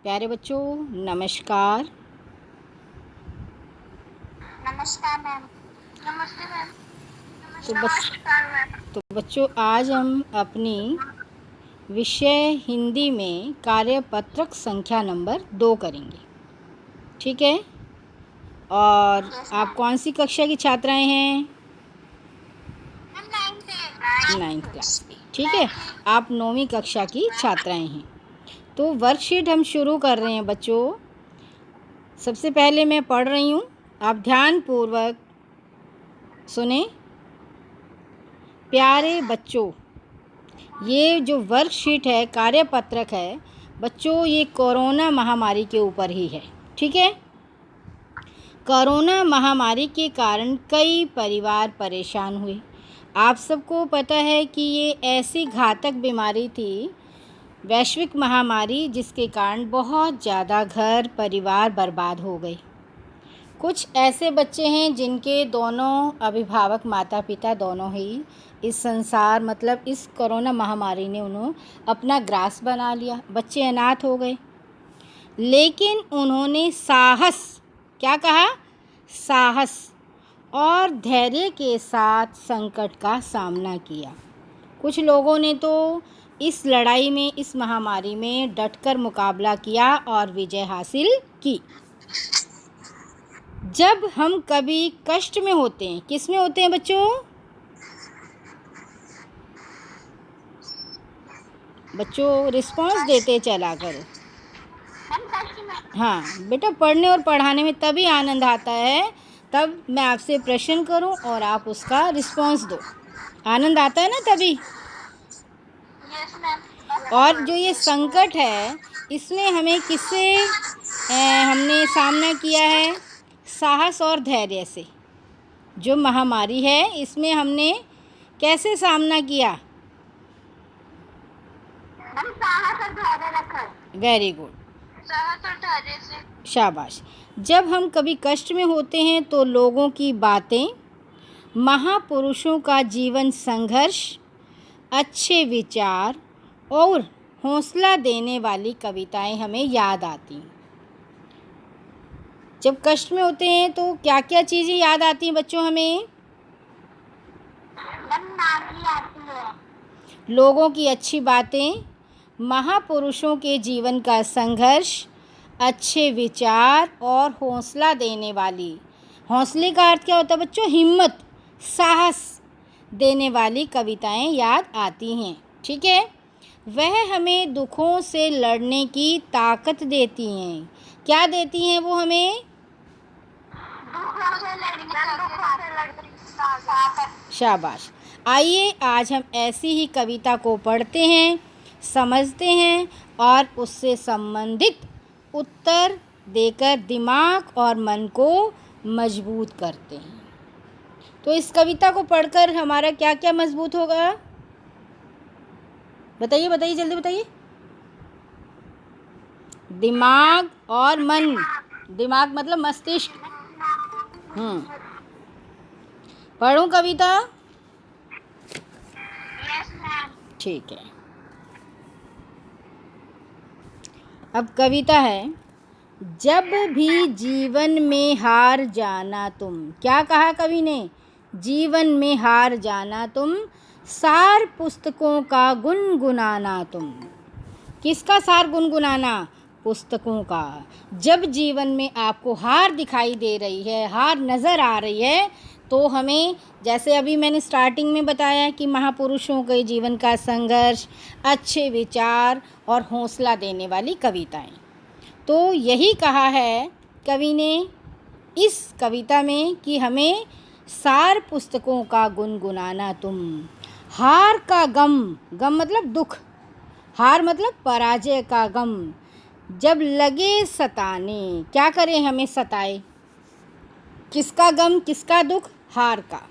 प्यारे बच्चों, नमस्कार। नमस्कार मैम। नमस्ते मैम। तो नमस्कार मैम। बच्चों, आज हम अपनी विषय हिंदी में कार्यपत्रक संख्या नंबर 2 करेंगे। ठीक है? और यस आप मैम। कौन सी कक्षा की छात्राएं हैं? मैम 9th 9th क्लास की। ठीक है, आप 9वीं कक्षा की छात्राएं हैं। तो वर्कशीट हम शुरू कर रहे हैं बच्चों। सबसे पहले मैं पढ़ रही हूँ, आप ध्यानपूर्वक सुने। प्यारे बच्चों, ये जो वर्कशीट है, कार्यपत्रक है बच्चों, ये कोरोना महामारी के ऊपर ही है। ठीक है? कोरोना महामारी के कारण कई परिवार परेशान हुए। आप सबको पता है कि ये ऐसी घातक बीमारी थी, वैश्विक महामारी, जिसके कारण बहुत ज़्यादा घर परिवार बर्बाद हो गए। कुछ ऐसे बच्चे हैं जिनके दोनों अभिभावक, माता पिता दोनों ही इस संसार मतलब इस कोरोना महामारी ने उन्हें अपना ग्रास बना लिया। बच्चे अनाथ हो गए, लेकिन उन्होंने साहस, क्या कहा? साहस और धैर्य के साथ संकट का सामना किया। कुछ लोगों ने तो इस लड़ाई में, इस महामारी में डटकर मुकाबला किया और विजय हासिल की। जब हम कभी कष्ट में होते हैं, किस में होते हैं बच्चों? बच्चों रिस्पॉन्स देते चला करो। हाँ बेटा, पढ़ने और पढ़ाने में तभी आनंद आता है, तब मैं आपसे प्रश्न करूं और आप उसका रिस्पॉन्स दो। आनंद आता है ना तभी। Yes ma'am. और जो ये संकट है, इसमें हमें किससे हमने सामना किया है? साहस और धैर्य से। जो महामारी है, इसमें हमने कैसे सामना किया? हम साहस और धैर्य रखा। वेरी गुड, साहस और धैर्य से। शाबाश। जब हम कभी कष्ट में होते हैं तो लोगों की बातें, महापुरुषों का जीवन संघर्ष, अच्छे विचार और हौसला देने वाली कविताएं हमें याद आती हैं। जब कष्ट में होते हैं तो क्या क्या चीज़ें याद आती हैं बच्चों हमें? नानी आती है। लोगों की अच्छी बातें, महापुरुषों के जीवन का संघर्ष, अच्छे विचार और हौसला देने वाली, हौसले का अर्थ क्या होता है बच्चों? हिम्मत, साहस देने वाली कविताएं याद आती हैं। ठीक है? वह हमें दुखों से लड़ने की ताकत देती हैं। क्या देती हैं वो हमें? शाबाश। आइए आज हम ऐसी ही कविता को पढ़ते हैं, समझते हैं और उससे संबंधित उत्तर देकर दिमाग और मन को मजबूत करते हैं। तो इस कविता को पढ़कर हमारा क्या क्या मजबूत होगा? बताइए बताइए, जल्दी बताइए। दिमाग और मन। दिमाग मतलब मस्तिष्क। पढ़ूं कविता? Yes ma'am. ठीक है। अब कविता है, जब भी जीवन में हार जाना तुम। क्या कहा कवि ने? जीवन में हार जाना तुम, सार पुस्तकों का गुनगुनाना तुम। किसका सार गुनगुनाना? पुस्तकों का। जब जीवन में आपको हार दिखाई दे रही है, हार नज़र आ रही है, तो हमें, जैसे अभी मैंने स्टार्टिंग में बताया कि महापुरुषों के जीवन का संघर्ष, अच्छे विचार और हौसला देने वाली कविताएं, तो यही कहा है कवि ने इस कविता में कि हमें सार पुस्तकों का गुनगुनाना तुम। हार का गम, गम मतलब दुख, हार मतलब पराजय का गम, जब लगे सताने, क्या करें? हमें सताए। किसका गम, किसका दुख? हार का।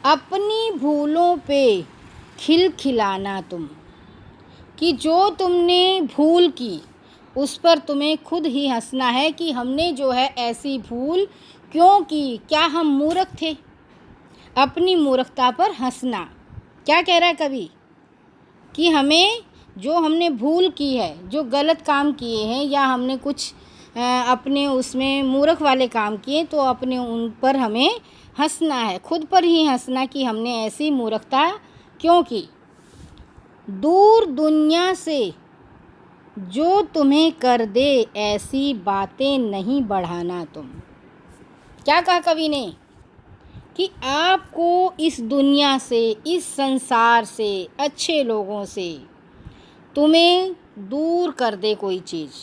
अपनी भूलों पे खिलखिलाना तुम, कि जो तुमने भूल की उस पर तुम्हें खुद ही हंसना है कि हमने जो है ऐसी भूल क्यों की, क्या हम मूर्ख थे? अपनी मूर्खता पर हंसना। क्या कह रहा है कवि? कि हमें जो हमने भूल की है, जो गलत काम किए हैं, या हमने कुछ अपने उसमें मूर्ख वाले काम किए, तो अपने उन पर हमें हंसना है, खुद पर ही हंसना कि हमने ऐसी मूर्खता क्यों की। दूर दुनिया से जो तुम्हें कर दे ऐसी बातें नहीं बढ़ाना तुम। क्या कहा कवि ने कि आपको इस दुनिया से, इस संसार से, अच्छे लोगों से तुम्हें दूर कर दे कोई चीज़,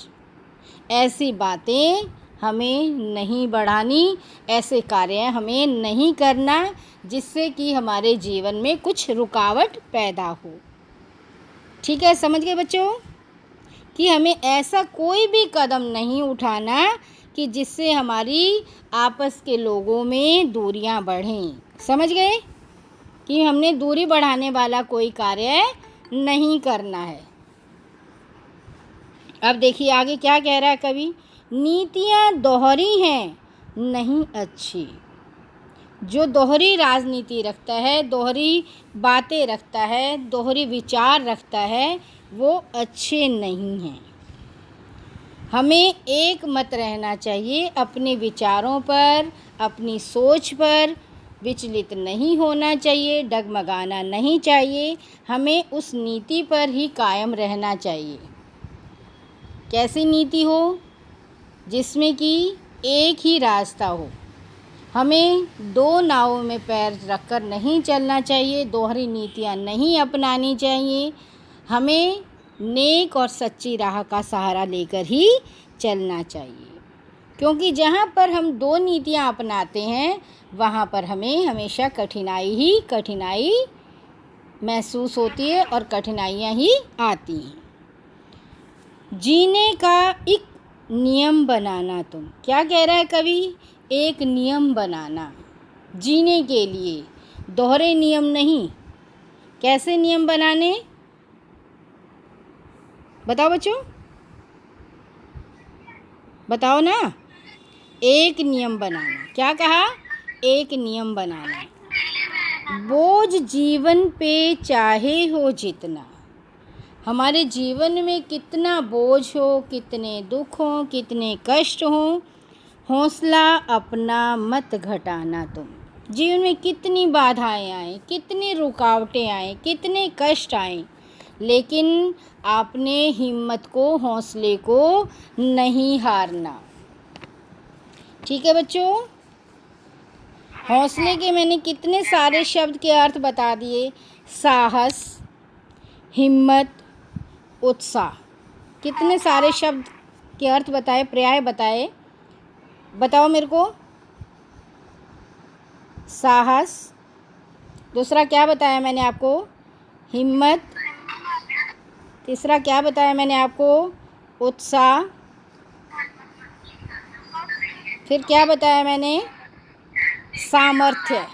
ऐसी बातें हमें नहीं बढ़ानी, ऐसे कार्य हमें नहीं करना जिससे कि हमारे जीवन में कुछ रुकावट पैदा हो। ठीक है, समझ गए बच्चों कि हमें ऐसा कोई भी कदम नहीं उठाना कि जिससे हमारी आपस के लोगों में दूरियां बढ़ें। समझ गए कि हमने दूरी बढ़ाने वाला कोई कार्य नहीं करना है। अब देखिए आगे क्या कह रहा है कवि। नीतियाँ दोहरी हैं नहीं अच्छी। जो दोहरी राजनीति रखता है, दोहरी बातें रखता है, दोहरी विचार रखता है, वो अच्छे नहीं हैं। हमें एक मत रहना चाहिए, अपने विचारों पर, अपनी सोच पर विचलित नहीं होना चाहिए, डगमगाना नहीं चाहिए। हमें उस नीति पर ही कायम रहना चाहिए। कैसी नीति हो? जिसमें कि एक ही रास्ता हो। हमें दो नावों में पैर रखकर नहीं चलना चाहिए, दोहरी नीतियाँ नहीं अपनानी चाहिए। हमें नेक और सच्ची राह का सहारा लेकर ही चलना चाहिए, क्योंकि जहाँ पर हम दो नीतियाँ अपनाते हैं वहाँ पर हमें हमेशा कठिनाई महसूस होती है और कठिनाइयाँ ही आती हैं। जीने का एक नियम बनाना तुम। क्या कह रहा है कवि? एक नियम बनाना जीने के लिए, दोहरे नियम नहीं। कैसे नियम बनाने बताओ बच्चों, बताओ ना। एक नियम बनाना। क्या कहा? एक नियम बनाना। बोझ जीवन पे चाहे हो जितना, हमारे जीवन में कितना बोझ हो, कितने दुख हो, कितने कष्ट हो, हौसला अपना मत घटाना तुम। जीवन में कितनी बाधाएं आए, कितनी रुकावटें आए, कितने कष्ट आए, लेकिन आपने हिम्मत को, हौसले को नहीं हारना। ठीक है बच्चों, हौसले के मैंने कितने सारे शब्द के अर्थ बता दिए। साहस, हिम्मत, उत्साह, कितने सारे शब्द के अर्थ बताए, पर्याय बताए। बताओ मेरे को। साहस, दूसरा क्या बताया मैंने आपको? हिम्मत, तीसरा क्या बताया मैंने आपको? उत्साह, फिर क्या बताया मैंने? सामर्थ्य।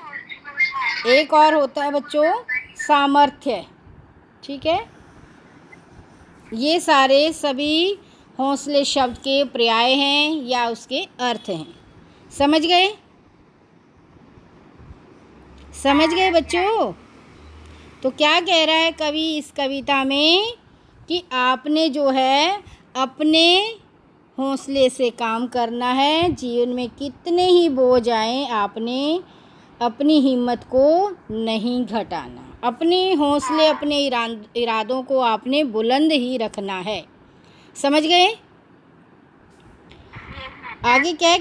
एक और होता है बच्चों सामर्थ्य। ठीक है, ये सारे सभी हौसले शब्द के पर्याय हैं या उसके अर्थ हैं। समझ गए? समझ गए बच्चों? तो क्या कह रहा है कवि इस कविता में कि आपने जो है अपने हौसले से काम करना है। जीवन में कितने ही बोझ आए, आपने अपनी हिम्मत को नहीं घटाना। अपने हौसले, अपने इरादों को आपने बुलंद ही रखना है। समझ गए? आगे क्या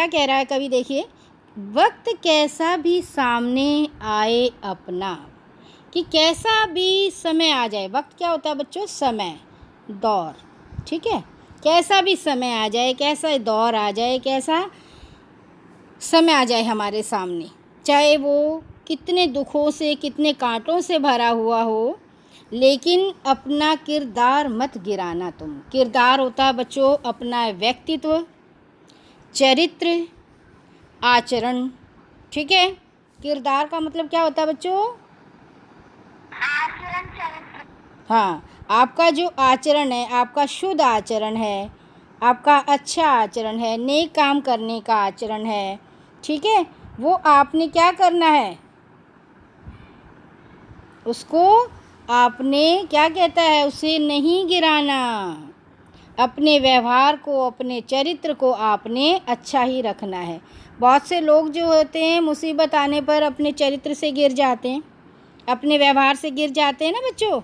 कह रहा है कवि देखिए। वक्त कैसा भी सामने आए अपना, कि कैसा भी समय आ जाए। वक्त क्या होता है बच्चों? समय, दौर। ठीक है, कैसा भी समय आ जाए, कैसा दौर आ जाए, कैसा समय आ जाए हमारे सामने, चाहे वो कितने दुखों से, कितने कांटों से भरा हुआ हो, लेकिन अपना किरदार मत गिराना तुम। किरदार होता है बच्चों अपना व्यक्तित्व, चरित्र, आचरण। ठीक है, किरदार का मतलब क्या होता है बच्चों? आचरण, चरित्र। हाँ, आपका जो आचरण है, आपका शुद्ध आचरण है, आपका अच्छा आचरण है, नेक काम करने का आचरण है। ठीक है, वो आपने क्या करना है? उसको आपने क्या कहता है, उसे नहीं गिराना। अपने व्यवहार को, अपने चरित्र को आपने अच्छा ही रखना है। बहुत से लोग जो होते हैं मुसीबत आने पर अपने चरित्र से गिर जाते हैं, अपने व्यवहार से गिर जाते हैं ना बच्चों।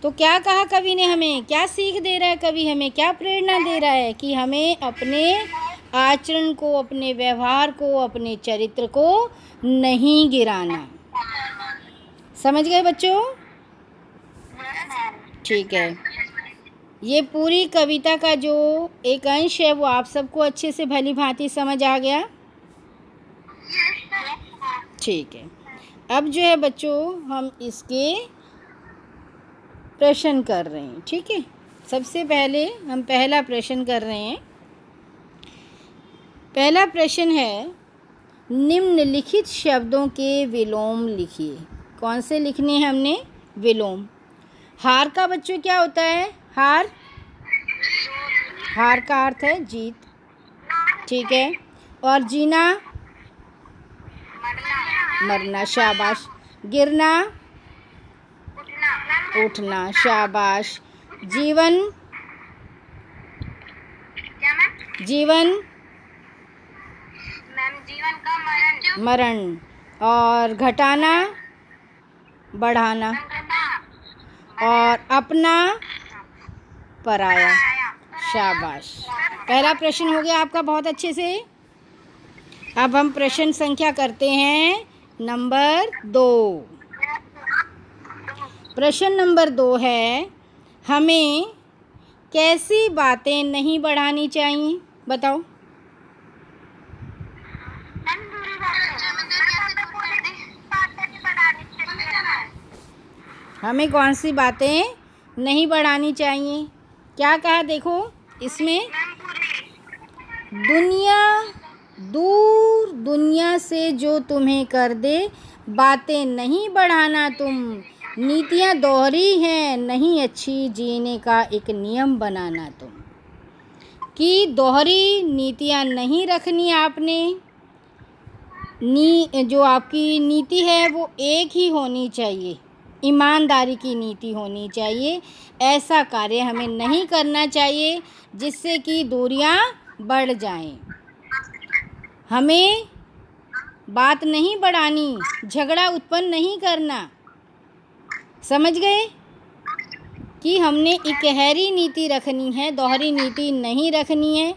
तो क्या कहा कवि ने, हमें क्या सीख दे रहा है कवि, हमें क्या प्रेरणा दे रहा है कि हमें अपने आचरण को, अपने व्यवहार को, अपने चरित्र को नहीं गिराना। समझ गए बच्चों? ठीक है, ये पूरी कविता का जो एक अंश है वो आप सबको अच्छे से भली भांति समझ आ गया? ठीक है, अब जो है बच्चों हम इसके प्रश्न कर रहे हैं। ठीक है, सबसे पहले हम पहला प्रश्न कर रहे हैं। पहला प्रश्न है, निम्नलिखित शब्दों के विलोम लिखिए। कौन से लिखने हैं हमने? विलोम। हार का बच्चों क्या होता है? हार, हार का अर्थ है जीत। ठीक है, और जीना, मरना, शाबाश। गिरना, उठना, शाबाश। जीवन, जीवन, जीवन का मरण, मरण। और घटाना, बढ़ाना। और अपना, पराया। शाबाश। पहला प्रश्न हो गया आपका बहुत अच्छे से। अब हम प्रश्न संख्या करते हैं नंबर 2। प्रश्न नंबर 2 है, हमें कैसी बातें नहीं बढ़ानी चाहिए? बताओ। हमें कौन सी बातें नहीं बढ़ानी चाहिए? क्या कहा देखो इसमें, दुनिया से जो तुम्हें कर दे, बातें नहीं बढ़ाना तुम, नीतियाँ दोहरी हैं नहीं अच्छी, जीने का एक नियम बनाना तुम। कि दोहरी नीतियाँ नहीं रखनी आपने, जो आपकी नीति है वो एक ही होनी चाहिए, ईमानदारी की नीति होनी चाहिए। ऐसा कार्य हमें नहीं करना चाहिए जिससे कि दूरियां बढ़ जाएं। हमें बात नहीं बढ़ानी, झगड़ा उत्पन्न नहीं करना। समझ गए कि हमने इकहरी नीति रखनी है, दोहरी नीति नहीं रखनी है।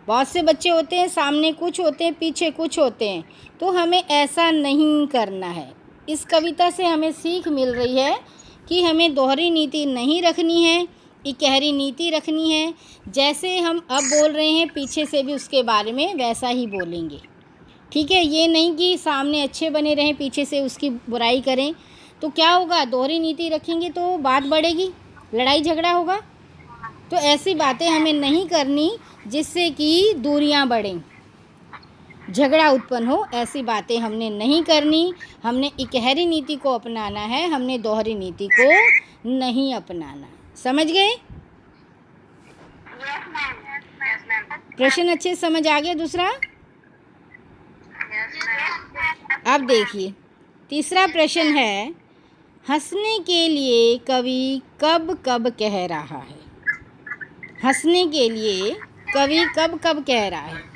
बहुत से बच्चे होते हैं, सामने कुछ होते हैं, पीछे कुछ होते हैं, तो हमें ऐसा नहीं करना है। इस कविता से हमें सीख मिल रही है कि हमें दोहरी नीति नहीं रखनी है, इकहरी नीति रखनी है। जैसे हम अब बोल रहे हैं, पीछे से भी उसके बारे में वैसा ही बोलेंगे। ठीक है, ये नहीं कि सामने अच्छे बने रहें, पीछे से उसकी बुराई करें। तो क्या होगा, दोहरी नीति रखेंगे तो बात बढ़ेगी, लड़ाई झगड़ा होगा। तो ऐसी बातें हमें नहीं करनी जिससे कि दूरियां बढ़ें, झगड़ा उत्पन्न हो। ऐसी बातें हमने नहीं करनी। हमने इकहरी नीति को अपनाना है, हमने दोहरी नीति को नहीं अपनाना। समझ गए? प्रश्न अच्छे समझ आ गया? दूसरा अब देखिए, तीसरा प्रश्न है, हंसने के लिए कवि कब कब कह रहा है? हंसने के लिए कवि कब कब कह रहा है?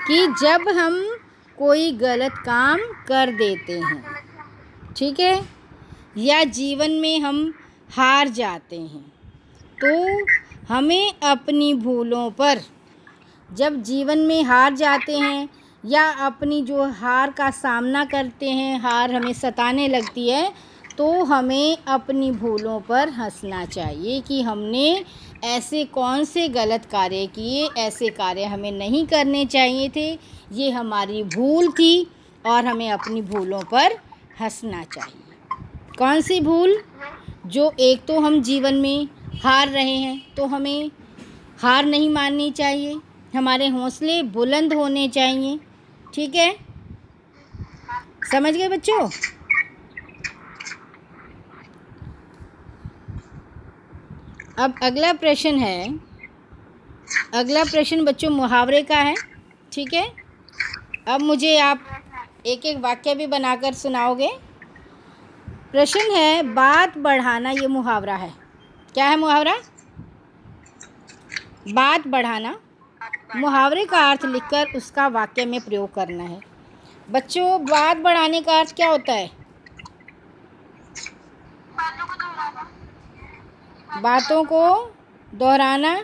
कि जब हम कोई गलत काम कर देते हैं, ठीक है, या जीवन में हम हार जाते हैं, तो हमें अपनी भूलों पर, जब जीवन में हार जाते हैं या अपनी जो हार का सामना करते हैं, हार हमें सताने लगती है, तो हमें अपनी भूलों पर हंसना चाहिए कि हमने ऐसे कौन से गलत कार्य किए, ऐसे कार्य हमें नहीं करने चाहिए थे, ये हमारी भूल थी और हमें अपनी भूलों पर हंसना चाहिए। कौन सी भूल? जो एक तो हम जीवन में हार रहे हैं, तो हमें हार नहीं माननी चाहिए, हमारे हौसले बुलंद होने चाहिए। ठीक है, समझ गए बच्चों? अब अगला प्रश्न है, अगला प्रश्न बच्चों मुहावरे का है। ठीक है, अब मुझे आप एक एक वाक्य भी बनाकर सुनाओगे। प्रश्न है बात बढ़ाना, ये मुहावरा है। क्या है मुहावरा? बात बढ़ाना। मुहावरे का अर्थ लिखकर उसका वाक्य में प्रयोग करना है। बच्चों, बात बढ़ाने का अर्थ क्या होता है? बातों को दोहराना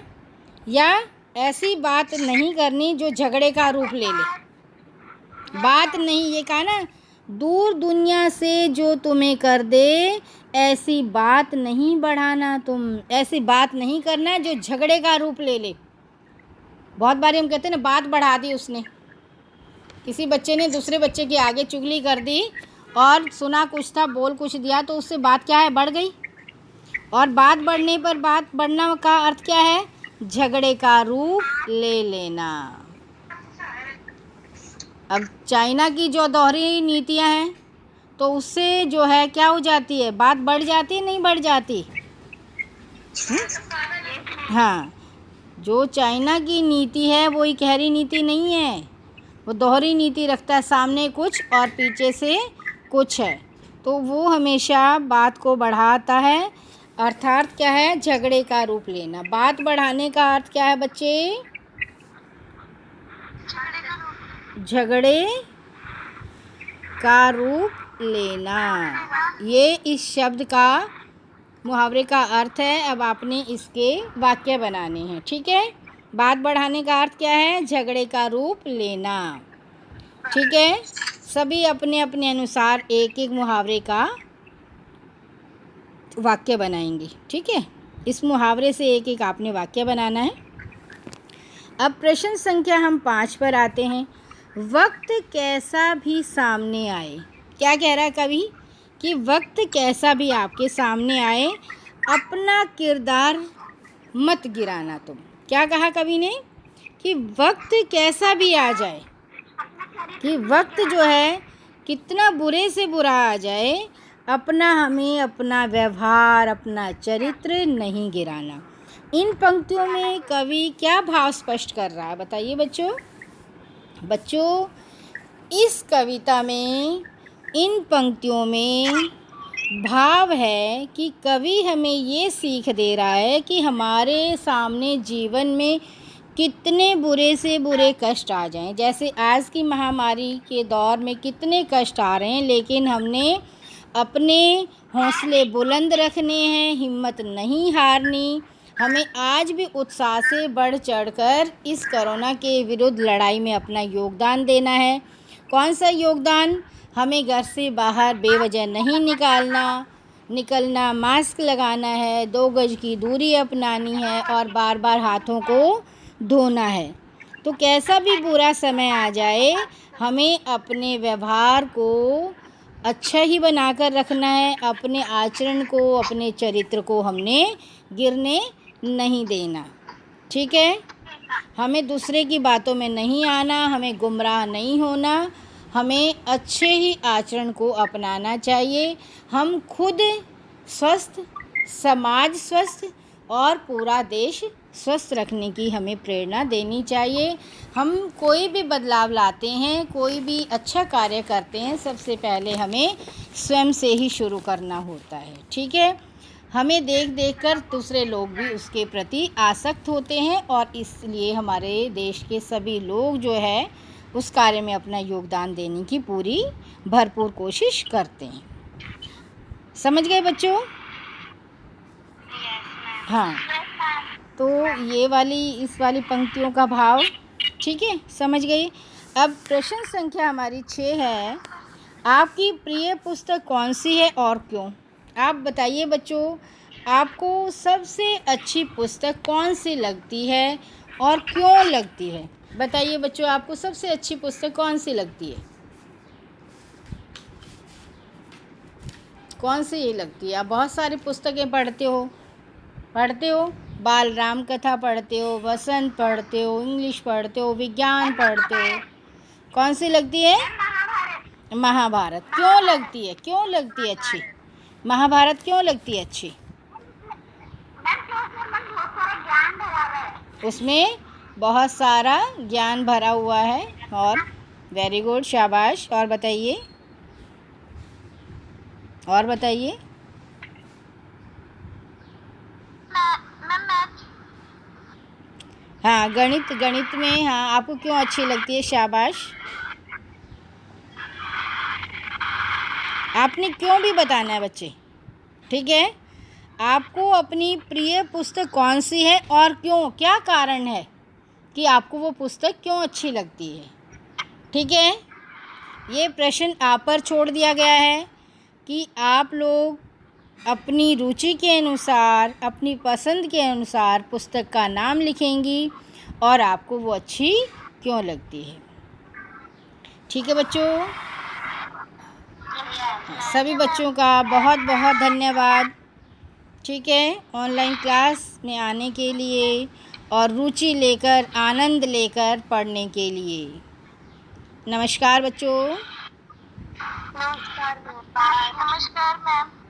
या ऐसी बात नहीं करनी जो झगड़े का रूप ले ले। बात नहीं, ये कहा ना, दूर दुनिया से जो तुम्हें कर दे, ऐसी बात नहीं बढ़ाना तुम। ऐसी बात नहीं करना जो झगड़े का रूप ले ले। बहुत बार हम कहते हैं ना, बात बढ़ा दी उसने। किसी बच्चे ने दूसरे बच्चे के आगे चुगली कर दी और सुना कुछ था, बोल कुछ दिया, तो उससे बात क्या है, बढ़ गई। और बात बढ़ने पर, बात बढ़ना का अर्थ क्या है? झगड़े का रूप ले लेना। अब चाइना की जो दोहरी नीतियां हैं, तो उससे जो है क्या हो जाती है, बात बढ़ जाती है, नहीं बढ़ जाती? हाँ, जो चाइना की नीति है वो एक गहरी नीति नहीं है, वो दोहरी नीति रखता है, सामने कुछ और पीछे से कुछ है, तो वो हमेशा बात को बढ़ाता है। अर्थात क्या है? झगड़े का रूप लेना। बात बढ़ाने का अर्थ क्या है बच्चे? झगड़े का रूप लेना। ये इस शब्द का, मुहावरे का अर्थ है। अब आपने इसके वाक्य बनाने हैं, ठीक है? बात बढ़ाने का अर्थ क्या है? झगड़े का रूप लेना, ठीक है? सभी अपने अपने अनुसार एक एक मुहावरे का वाक्य बनाएंगे, ठीक है? इस मुहावरे से एक एक आपने वाक्य बनाना है। अब प्रश्न संख्या हम 5 पर आते हैं। वक्त कैसा भी सामने आए, क्या कह रहा है कवि? कि वक्त कैसा भी आपके सामने आए, अपना किरदार मत गिराना तुम। क्या कहा कवि ने? कि वक्त कैसा भी आ जाए, कि वक्त जो है कितना बुरे से बुरा आ जाए, हमें अपना व्यवहार, अपना चरित्र नहीं गिराना। इन पंक्तियों में कवि क्या भाव स्पष्ट कर रहा है, बताइए बच्चों? बच्चों, इस कविता में, इन पंक्तियों में भाव है कि कवि हमें ये सीख दे रहा है कि हमारे सामने जीवन में कितने बुरे से बुरे कष्ट आ जाएं। जैसे आज की महामारी के दौर में कितने कष्ट आ रहे हैं, लेकिन हमने अपने हौसले बुलंद रखने हैं, हिम्मत नहीं हारनी। हमें आज भी उत्साह से बढ़ चढ़कर इस कोरोना के विरुद्ध लड़ाई में अपना योगदान देना है। कौन सा योगदान? हमें घर से बाहर बेवजह नहीं निकलना, मास्क लगाना है, 2 गज की दूरी अपनानी है और बार बार हाथों को धोना है। तो कैसा भी बुरा समय आ जाए, हमें अपने व्यवहार को अच्छा ही बनाकर रखना है। अपने आचरण को, अपने चरित्र को हमने गिरने नहीं देना, ठीक है? हमें दूसरे की बातों में नहीं आना, हमें गुमराह नहीं होना, हमें अच्छे ही आचरण को अपनाना चाहिए। हम खुद स्वस्थ, समाज स्वस्थ और पूरा देश स्वस्थ रखने की हमें प्रेरणा देनी चाहिए। हम कोई भी बदलाव लाते हैं, कोई भी अच्छा कार्य करते हैं, सबसे पहले हमें स्वयं से ही शुरू करना होता है, ठीक है? हमें देख देख कर दूसरे लोग भी उसके प्रति आसक्त होते हैं और इसलिए हमारे देश के सभी लोग जो है उस कार्य में अपना योगदान देने की पूरी भरपूर कोशिश करते हैं। समझ गए बच्चों? हाँ, तो ये वाली, इस वाली पंक्तियों का भाव, ठीक है, समझ गई? अब प्रश्न संख्या हमारी 6 है। आपकी प्रिय पुस्तक कौन सी है और क्यों? आप बताइए बच्चों, आपको सबसे अच्छी पुस्तक कौन सी लगती है और क्यों लगती है? बताइए बच्चों, आपको सबसे अच्छी पुस्तक कौन सी लगती है? कौन सी लगती है? आप बहुत सारी पुस्तकें पढ़ते हो, बाल राम कथा पढ़ते हो, वसंत पढ़ते हो, इंग्लिश पढ़ते हो, विज्ञान पढ़ते हो। कौन सी लगती है? महाभारत। क्यों लगती है? क्यों लगती है अच्छी? महाभारत क्यों लगती है अच्छी? उसमें बहुत सारा ज्ञान भरा हुआ है। और वेरी गुड, शाबाश। और बताइए। और बताइए। Ma'am math. हाँ, गणित, गणित में हाँ आपको क्यों अच्छी लगती है? शाबाश। आपने क्यों भी बताना है बच्चे, ठीक है। आपको अपनी प्रिय पुस्तक कौन सी है और क्यों, क्या कारण है कि आपको वो पुस्तक क्यों अच्छी लगती है, ठीक है। ये प्रश्न आप पर छोड़ दिया गया है कि आप लोग अपनी रुचि के अनुसार, अपनी पसंद के अनुसार पुस्तक का नाम लिखेंगी और आपको वो अच्छी क्यों लगती है, ठीक है बच्चों। सभी बच्चों का बहुत बहुत धन्यवाद, ठीक है, ऑनलाइन क्लास में आने के लिए और रुचि लेकर, आनंद लेकर पढ़ने के लिए। नमस्कार बच्चों। नमस्कार मैम।